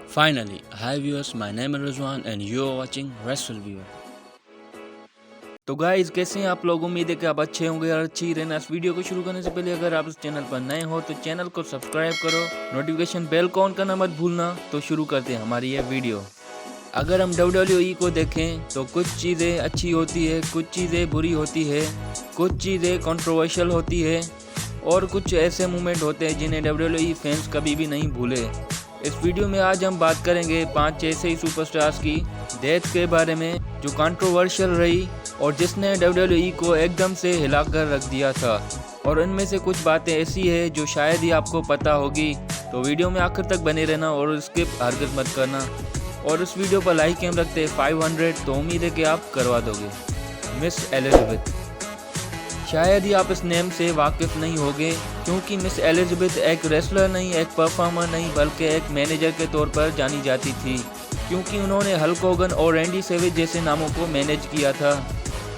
Finally, hi viewers, my name is Rizwan and you are watching Wrestle Viewer। तो guys कैसे हैं आप लोग। उम्मीद है कि आप अच्छे होंगे और अच्छी रहना। इस वीडियो को शुरू करने से पहले अगर आप इस चैनल पर नए हो तो चैनल को सब्सक्राइब करो, नोटिफिकेशन बेल को ऑन करना मत भूलना। तो शुरू करते हैं हमारी ये वीडियो। अगर हम WWE को देखें तो कुछ चीज़ें अच्छी होती है, कुछ चीज़ें बुरी होती है, कुछ चीज़ें कंट्रोवर्शियल होती है और कुछ ऐसे मोमेंट होते हैं जिन्हें WWE फैंस कभी भी नहीं भूले। इस वीडियो में आज हम बात करेंगे 5 ऐसे ही सुपरस्टार्स की डेथ के बारे में जो कंट्रोवर्शियल रही और जिसने WWE को एकदम से हिलाकर रख दिया था। और इनमें से कुछ बातें ऐसी है जो शायद ही आपको पता होगी, तो वीडियो में आखिर तक बने रहना और स्किप हरगिज़ मत करना। और इस वीडियो पर लाइक हम रखते हैं 500, तो उम्मीद है कि आप करवा दोगे। मिस एलिजाबेथ, शायद ही आप इस नेम से वाकिफ नहीं होंगे क्योंकि मिस एलिजाबेथ एक रेसलर नहीं, एक परफॉर्मर नहीं, बल्कि एक मैनेजर के तौर पर जानी जाती थी क्योंकि उन्होंने हल्क होगन और रैंडी सेविज जैसे नामों को मैनेज किया था।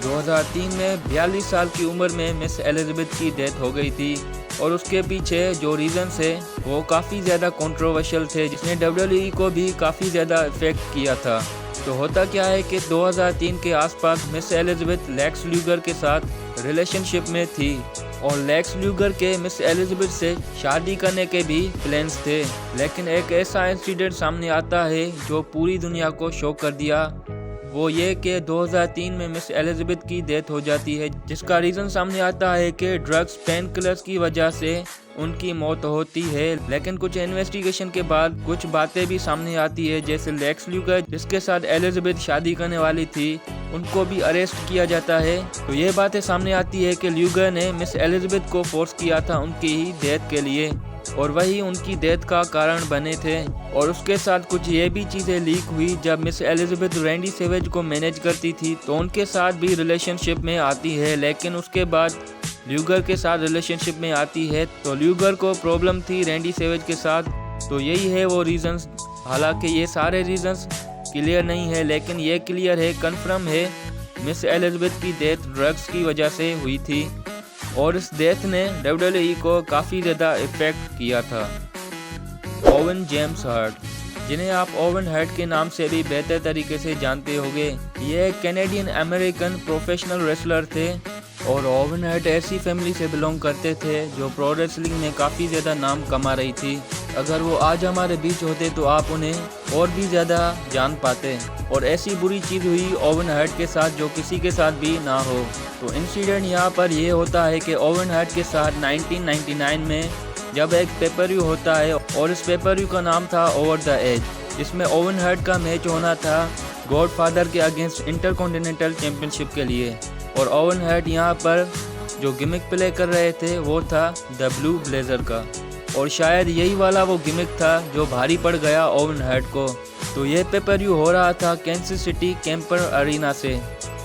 2003 में 42 साल की उम्र में मिस एलिजाबेथ की डेथ हो गई थी और उसके पीछे जो रीजंस है वो काफ़ी ज़्यादा कंट्रोवर्शियल थे, जिसने WWE को भी काफ़ी ज़्यादा इफेक्ट किया था। तो होता क्या है कि 2003 के आसपास मिस एलिजाबेथ लेक्स ल्यूगर के साथ रिलेशनशिप में थी और लेक्स ल्यूगर के मिस एलिजाबेथ से शादी करने के भी प्लान्स थे। लेकिन एक ऐसा इंसिडेंट सामने आता है जो पूरी दुनिया को शॉक कर दिया। वो ये कि 2003 में मिस एलिजाबेथ की डेथ हो जाती है, जिसका रीज़न सामने आता है कि ड्रग्स, पेन किलर्स की वजह से उनकी मौत होती है। लेकिन कुछ इन्वेस्टिगेशन के बाद कुछ बातें भी सामने आती है, जैसे लेक्स ल्यूगर जिसके साथ एलिजाबेथ शादी करने वाली थी उनको भी अरेस्ट किया जाता है। तो ये बातें सामने आती है कि ल्यूगर ने मिस एलिजाबेथ को फोर्स किया था उनकी ही डेथ के लिए और वही उनकी डेथ का कारण बने थे। और उसके साथ कुछ ये भी चीज़ें लीक हुई, जब मिस एलिजाबेथ रैंडी सेविज को मैनेज करती थी तो उनके साथ भी रिलेशनशिप में आती है, लेकिन उसके बाद ल्यूगर के साथ रिलेशनशिप में आती है। तो ल्यूगर को प्रॉब्लम थी रैंडी सेविज के साथ। तो यही है वो रीजंस। हालांकि ये सारे रीजंस क्लियर नहीं है, लेकिन ये क्लियर है, कंफर्म है, मिस एलिजाबेथ की डेथ ड्रग्स की वजह से हुई थी और इस डेथ ने WWE को काफ़ी ज़्यादा इफेक्ट किया था। ओवन जेम्स हार्ट, जिन्हें आप ओवन हार्ट के नाम से भी बेहतर तरीके से जानते होंगे, ये कैनेडियन अमेरिकन प्रोफेशनल रेसलर थे और ओवन हार्ट ऐसी फैमिली से बिलोंग करते थे जो प्रो रेसलिंग में काफ़ी ज़्यादा नाम कमा रही थी। अगर वो आज हमारे बीच होते तो आप उन्हें और भी ज़्यादा जान पाते। और ऐसी बुरी चीज़ हुई ओवन हार्ट के साथ जो किसी के साथ भी ना हो। तो इंसिडेंट यहाँ पर ये होता है कि ओवन हार्ट के साथ 1999 में जब एक पेपर-व्यू होता है और इस पेपर-व्यू का नाम था ओवर द एज, जिसमें ओवन हार्ट का मैच होना था गॉडफादर के अगेंस्ट इंटरकॉन्टिनेंटल चैंपियनशिप के लिए। और ओवन हार्ट यहाँ पर जो गिमिक प्ले कर रहे थे वो था द ब्लू ब्लेजर का, और शायद यही वाला वो गिमिक था जो भारी पड़ गया ओवन हार्ट को। तो ये पेपर-व्यू हो रहा था कैंसस सिटी कैंपर अरीना से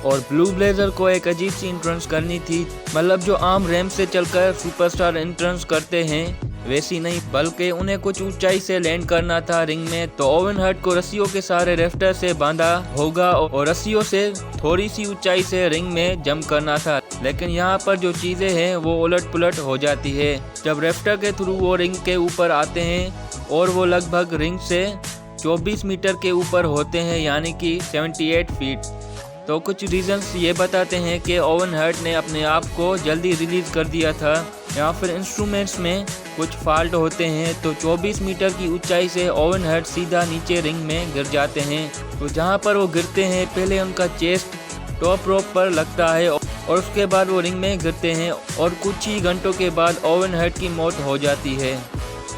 और ब्लू ब्लेजर को एक अजीब सी एंट्रेंस करनी थी, मतलब जो आम रैंप से चलकर सुपरस्टार एंट्रेंस करते हैं वैसी नहीं, बल्कि उन्हें कुछ ऊंचाई से लैंड करना था रिंग में। तो ओवन हार्ट को रस्सियों के सारे रेफ्टर से बांधा होगा और रस्सियों से थोड़ी सी ऊंचाई से रिंग में जंप करना था। लेकिन यहाँ पर जो चीज़ें हैं वो उलट पुलट हो जाती है जब रेफ्टर के थ्रू वो रिंग के ऊपर आते हैं और वो लगभग रिंग से 24 मीटर के ऊपर होते हैं, यानी कि 78 फीट। तो कुछ रीजंस ये बताते हैं कि ओवन हार्ट ने अपने आप को जल्दी रिलीज कर दिया था या फिर इंस्ट्रूमेंट्स में कुछ फॉल्ट होते हैं। तो 24 मीटर की ऊंचाई से ओवन हार्ट सीधा नीचे रिंग में गिर जाते हैं। तो जहां पर वो गिरते हैं पहले उनका चेस्ट टॉप रोप पर लगता है और उसके बाद वो रिंग में गिरते हैं और कुछ ही घंटों के बाद ओवन हार्ट की मौत हो जाती है।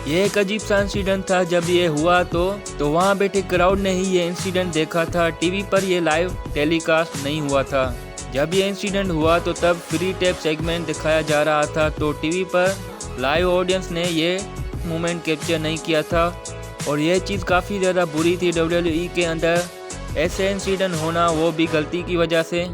ये एक अजीब सा इंसिडेंट था। जब ये हुआ तो वहाँ बैठे क्राउड ने ही ये इंसिडेंट देखा था, टीवी पर ये लाइव टेलीकास्ट नहीं हुआ था। जब ये इंसिडेंट हुआ तो तब फ्री टैप सेगमेंट दिखाया जा रहा था, तो टीवी पर लाइव ऑडियंस ने ये मोमेंट कैप्चर नहीं किया था और ये चीज़ काफ़ी ज़्यादा बुरी थी WWE के अंदर। ऐसे इंसिडेंट होना वो भी गलती की वजह से,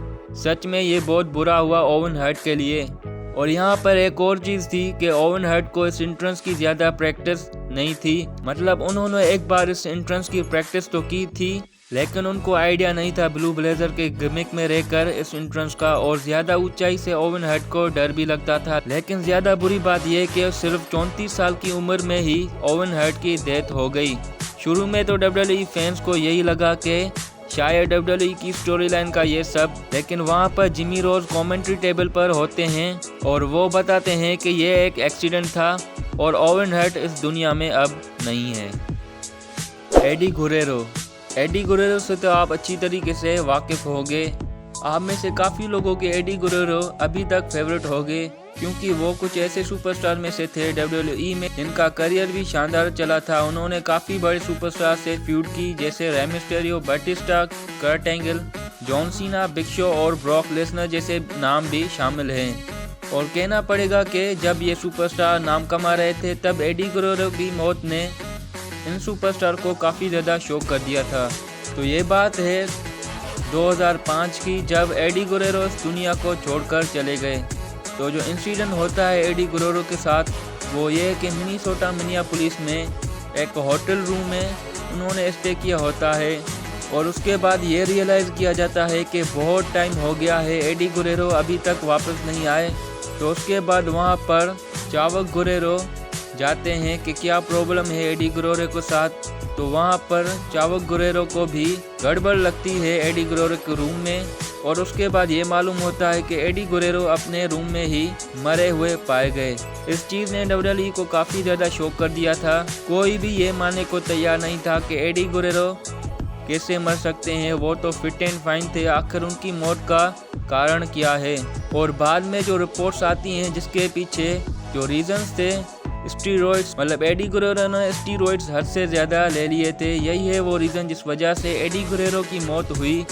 सच में ये बहुत बुरा हुआ ओवन हार्ट के लिए। और यहाँ पर एक और चीज़ थी कि ओवन हार्ट को इस एंट्रेंस की ज़्यादा प्रैक्टिस नहीं थी, मतलब उन्होंने एक बार इस एंट्रेंस की प्रैक्टिस तो की थी लेकिन उनको आइडिया नहीं था ब्लू ब्लेजर के गिमिक में रहकर इस एंट्रेंस का, और ज़्यादा ऊंचाई से ओवन हार्ट को डर भी लगता था। लेकिन ज़्यादा बुरी बात यह कि सिर्फ 34 साल की उम्र में ही ओवन हार्ट की डेथ हो गई। शुरू में तो WWE फैंस को यही लगा कि शायद WWE की स्टोरी लाइन का ये सब, लेकिन वहाँ पर जिमी रोज कमेंट्री टेबल पर होते हैं और वो बताते हैं कि ये एक एक्सीडेंट था और ओवन हार्ट इस दुनिया में अब नहीं है। एडी गुरेरो से तो आप अच्छी तरीके से वाकिफ होंगे। आप में से काफ़ी लोगों के एडी गुरेरो अभी तक फेवरेट हो गए, क्योंकि वो कुछ ऐसे सुपरस्टार में से थे WWE में जिनका करियर भी शानदार चला था। उन्होंने काफ़ी बड़े सुपरस्टार से फ्यूड की, जैसे Rey Mysterio, Batista, Kurt Angle, John Cena, Big Show और ब्रॉक लेसनर जैसे नाम भी शामिल हैं। और कहना पड़ेगा कि जब ये सुपरस्टार नाम कमा रहे थे तब एडी गुरेरो की मौत ने इन सुपरस्टार को काफ़ी ज़्यादा शॉक कर दिया था। तो ये बात है 2005 की, जब एडी गुरेरो इस दुनिया को छोड़कर चले गए। तो जो इंसिडेंट होता है एडी गुरेरो के साथ वो ये कि मिनियापोलिस में एक होटल रूम में उन्होंने स्टे किया होता है और उसके बाद ये रियलाइज़ किया जाता है कि बहुत टाइम हो गया है, एडी गुरेरो अभी तक वापस नहीं आए। तो उसके बाद वहाँ पर चावक गुरेरो जाते हैं कि क्या प्रॉब्लम है एडी गुरेरो के साथ। तो वहाँ पर चावक गुरेरो को भी गड़बड़ लगती है एडी गुरेरो के रूम में और उसके बाद ये मालूम होता है कि एडी गुरेरो अपने रूम में ही मरे हुए पाए गए। इस चीज़ ने WWE को काफ़ी ज़्यादा शॉक कर दिया था। कोई भी ये मानने को तैयार नहीं था कि एडी गुरेरो कैसे मर सकते हैं, वो तो फिट एंड फाइन थे। आखिर उनकी मौत का कारण क्या है। और बाद में जो रिपोर्ट्स आती हैं जिसके पीछे जो रीजंस थे, स्टीरॉइड्स, मतलब एडी गुरेरो ने स्टीरॉइड्स हद से ज़्यादा ले लिए थे। यही है वो रीज़न जिस वजह से एडी गुरेरो की मौत हुई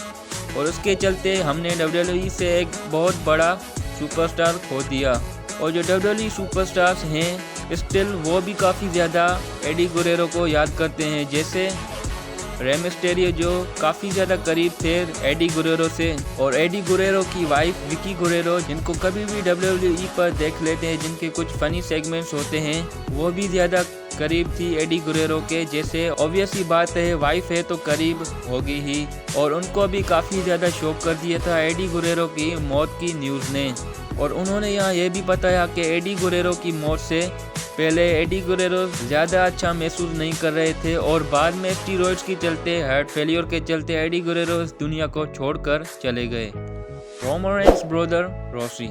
और उसके चलते हमने WWE से एक बहुत बड़ा सुपरस्टार खो दिया। और जो WWE सुपरस्टार्स हैं स्टिल वो भी काफ़ी ज़्यादा एडी गुरेरो को याद करते हैं, जैसे रे मिस्टेरियो जो काफ़ी ज़्यादा करीब थे एडी गुरेरो से, और एडी गुरेरो की वाइफ विकी गुरेरो जिनको कभी भी WWE पर देख लेते हैं, जिनके कुछ फ़नी सेगमेंट्स होते हैं, वो भी ज़्यादा करीब थी एडी गुरेरो के। जैसे ऑब्वियस ही बात है, वाइफ है तो करीब होगी ही। और उनको भी काफ़ी ज़्यादा शॉक कर दिया था एडी गुरेरो की मौत की न्यूज़ ने। और उन्होंने यहाँ ये भी बताया कि एडी गुरेरो की मौत से पहले एडी गुरेरो ज़्यादा अच्छा महसूस नहीं कर रहे थे और बाद में स्टीरॉइड्स के चलते, हार्ट फेलियर के चलते एडी गुरेरो इस दुनिया को छोड़कर चले गए। रोमन रेंस ब्रदर रोसी।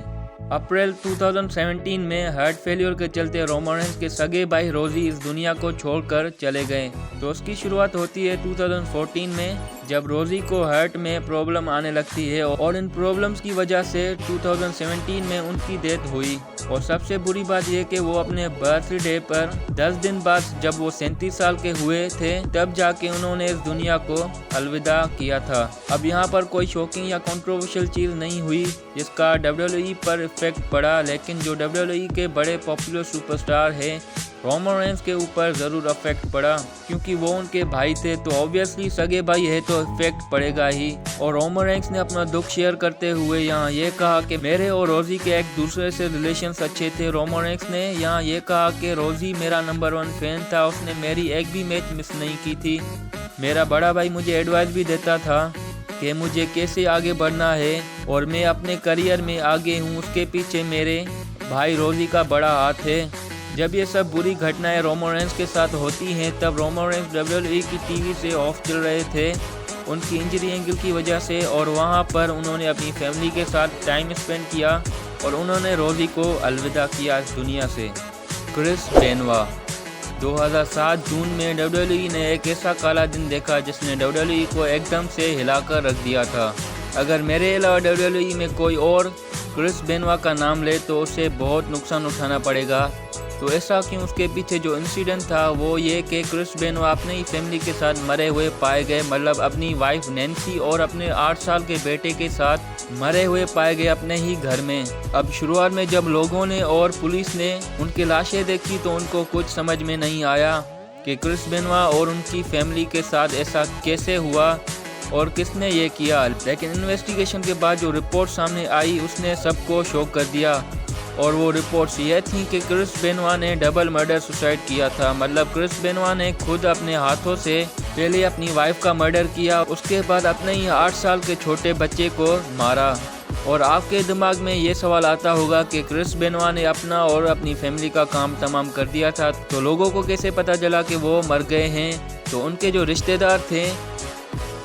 अप्रैल 2017 में हार्ट फेलियर के चलते रोमन रेंस के सगे भाई रोजी इस दुनिया को छोड़कर चले गए। तो उसकी शुरुआत होती है 2014 में, जब रोजी को हार्ट में प्रॉब्लम आने लगती है और इन प्रॉब्लम्स की वजह से 2017 में उनकी डेथ हुई। और सबसे बुरी बात यह कि वो अपने बर्थडे पर 10 दिन बाद, जब वो 37 साल के हुए थे, तब जाके उन्होंने इस दुनिया को अलविदा किया था। अब यहाँ पर कोई शॉकिंग या कंट्रोवर्शियल चीज़ नहीं हुई जिसका WWE पर इफेक्ट पड़ा, लेकिन जो WWE के बड़े पॉपुलर सुपरस्टार हैं रोमन रेंस के ऊपर ज़रूर इफेक्ट पड़ा, क्योंकि वो उनके भाई थे। तो ऑब्वियसली सगे भाई है तो इफेक्ट पड़ेगा ही। और रोमन रेंस ने अपना दुख शेयर करते हुए यहाँ ये कहा कि मेरे और रोजी के एक दूसरे से रिलेशंस अच्छे थे। रोमन रेंस ने यहाँ ये कहा कि रोजी मेरा नंबर 1 फैन था, उसने मेरी एक भी मैच मिस नहीं की थी। मेरा बड़ा भाई मुझे एडवाइस भी देता था कि मुझे कैसे आगे बढ़ना है और मैं अपने करियर में आगे हूँ। उसके पीछे मेरे भाई रोजी का बड़ा हाथ है। जब ये सब बुरी घटनाएं रोमन रेंस के साथ होती हैं तब रोमन रेंस WWE की टीवी से ऑफ चल रहे थे उनकी इंजरी एंगल की वजह से, और वहाँ पर उन्होंने अपनी फैमिली के साथ टाइम स्पेंड किया और उन्होंने रोजी को अलविदा किया इस दुनिया से। क्रिस बेनवा। 2007 जून में WWE ने एक ऐसा काला दिन देखा जिसने WWE को एकदम से हिलाकर रख दिया था। अगर मेरे अलावा WWE में कोई और क्रिस बेनवा का नाम ले तो उसे बहुत नुकसान उठाना पड़ेगा। तो ऐसा क्यों? उसके पीछे जो इंसिडेंट था वो ये कि क्रिस बेनवा अपने ही फैमिली के साथ मरे हुए पाए गए, मतलब अपनी वाइफ नैन्सी और अपने 8 साल के बेटे के साथ मरे हुए पाए गए अपने ही घर में। अब शुरुआत में जब लोगों ने और पुलिस ने उनकी लाशें देखी तो उनको कुछ समझ में नहीं आया कि क्रिस बेनवा और उनकी फैमिली के साथ ऐसा कैसे हुआ और किसने ये किया। लेकिन इन्वेस्टिगेशन के बाद जो रिपोर्ट सामने आई उसने सबको शॉक कर दिया, और वो रिपोर्ट्स ये थी कि क्रिस बेनवा ने डबल मर्डर सुसाइड किया था। मतलब क्रिस बेनवा ने खुद अपने हाथों से पहले अपनी वाइफ का मर्डर किया, उसके बाद अपने ही 8 साल के छोटे बच्चे को मारा। और आपके दिमाग में ये सवाल आता होगा कि क्रिस बेनोआ ने अपना और अपनी फैमिली का काम तमाम कर दिया था, तो लोगों को कैसे पता चला कि वो मर गए हैं। तो उनके जो रिश्तेदार थे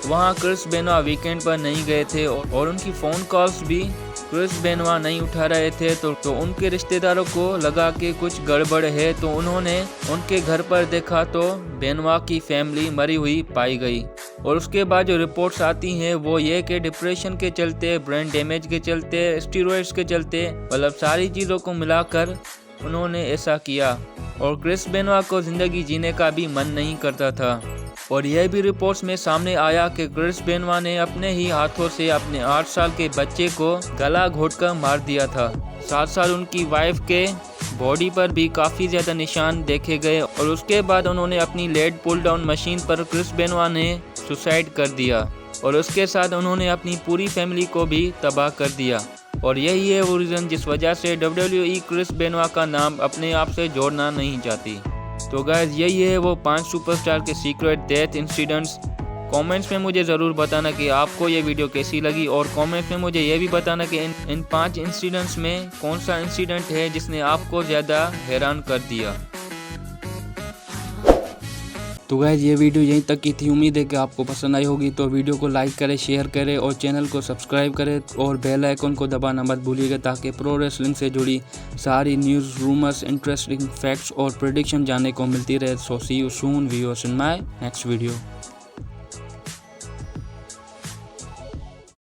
वहाँ क्रिस बेनोआ वीकेंड पर नहीं गए थे और उनकी फ़ोन कॉल्स भी क्रिस बेनोआ नहीं उठा रहे थे। तो उनके रिश्तेदारों को लगा कि कुछ गड़बड़ है, तो उन्होंने उनके घर पर देखा तो बेनोआ की फैमिली मरी हुई पाई गई। और उसके बाद जो रिपोर्ट्स आती हैं वो ये कि डिप्रेशन के चलते, ब्रेन डैमेज के चलते, स्टीरॉयड्स के चलते, मतलब सारी चीज़ों को मिलाकर उन्होंने ऐसा किया। और क्रिस बेनोआ को ज़िंदगी जीने का भी मन नहीं करता था। और यह भी रिपोर्ट्स में सामने आया कि क्रिस बेनोआ ने अपने ही हाथों से अपने 8 साल के बच्चे को गला घोंटकर मार दिया था। साथ साथ उनकी वाइफ के बॉडी पर भी काफ़ी ज़्यादा निशान देखे गए और उसके बाद उन्होंने अपनी लेड पुल डाउन मशीन पर क्रिस बेनोआ ने सुसाइड कर दिया और उसके साथ उन्होंने अपनी पूरी फैमिली को भी तबाह कर दिया। और यही है वो रीज़न जिस वजह से WWE क्रिस बेनोआ का नाम अपने आप से जोड़ना नहीं चाहती। तो गाइस यही है वो 5 सुपरस्टार के सीक्रेट डेथ इंसिडेंट्स। कमेंट्स में मुझे ज़रूर बताना कि आपको ये वीडियो कैसी लगी और कमेंट्स में मुझे ये भी बताना कि इन 5 इंसिडेंट्स में कौन सा इंसिडेंट है जिसने आपको ज़्यादा हैरान कर दिया। तो गाइस ये वीडियो यहीं तक की थी। उम्मीद है कि आपको पसंद आई होगी। तो वीडियो को लाइक करें, शेयर करें और चैनल को सब्सक्राइब करें और बेल आइकन को दबाना मत भूलिएगा ताकि प्रो रेसलिंग से जुड़ी सारी न्यूज़, रूमर्स, इंटरेस्टिंग फैक्ट्स और प्रेडिक्शन जानने को मिलती रहे। So see you soon viewers in my next video.